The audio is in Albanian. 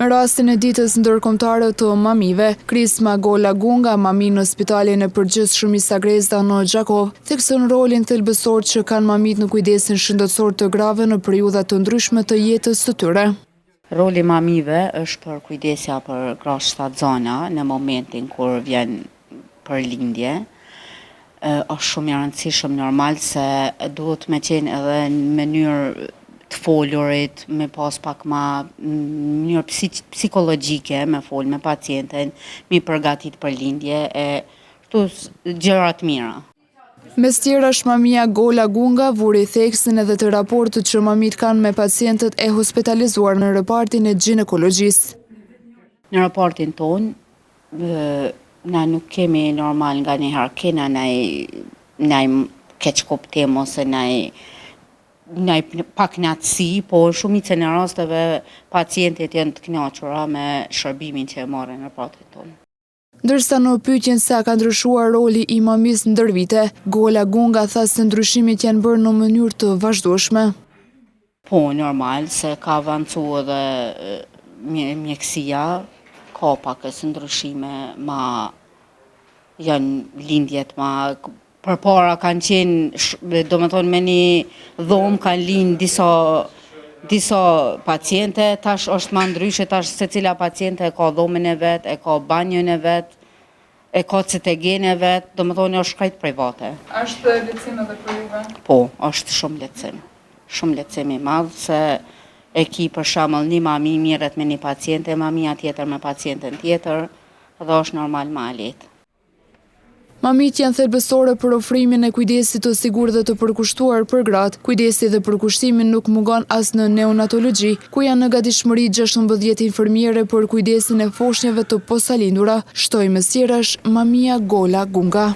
Me rastin e ditës ndërkombëtare të mamive, Krisma Gola Gunga, mami në Spitalin e Përgjithshëm Isa Grezda në Gjakov, thekson rolin thelbësor që kanë mamit në kujdesin shëndetësor të grave në periudha të ndryshme të jetës së tyre. Roli mamive është për kujdesja për grash shtatzana në momentin kur vjen për lindje. Është shumë i rëndësishëm normal se duhet me qenë edhe në mënyrë të folurit, me pas pak ma mënyrë psikologjike, me fol me pacienten, mi përgatit për lindje e këtu gjërat mira. Mes tjerash, mamia Gola Gunga vuri theksin edhe të raportet që mamit kanë me pacientët e hospitalizuar në repartin e ginekologjisë. Në raportin ton, na nuk kemi normal nga njëherë kena naj keq kuptim ose naj pak natësi, po shumicën e rasteve pacientët janë të kënaqura me shërbimin që e marrin në raportin tonë. Ndërsa në pyetjen se a ka ndryshuar roli i mamis ndër vite, Gola Gunga tha se ndryshimet janë bërë në mënyrë të vazhdueshme. Po, normal, se ka avancuar edhe mjekësia, ka pak e ndryshime janë lindjet përpara kanë qenë, do me thonë me një dhomë kanë lind disa paciente, tash është ma ndryshe, tash se cila paciente e ka dhomën e vetë, e ka banjën e vetë, e ka CTG-n e vetë, do me thonë është krejt private. Është lehtësim edhe për juve? Po, është shumë lehtësim. Shumë lehtësim i madhë, se e ki për shembull një mami mirret me një paciente, mamia tjetër me pacienten tjetër, dhe është normal ma lehtë. Mamit janë thelbësore për ofrimin e kujdesit të sigurt dhe të përkushtuar për gratë. Kujdesi dhe përkushtimi nuk mungon as në neonatologji, ku janë në gatishmëri 16 infermiere për kujdesin e foshnjave të posalindura, shtoi mes tjerash mamia Gola Gunga.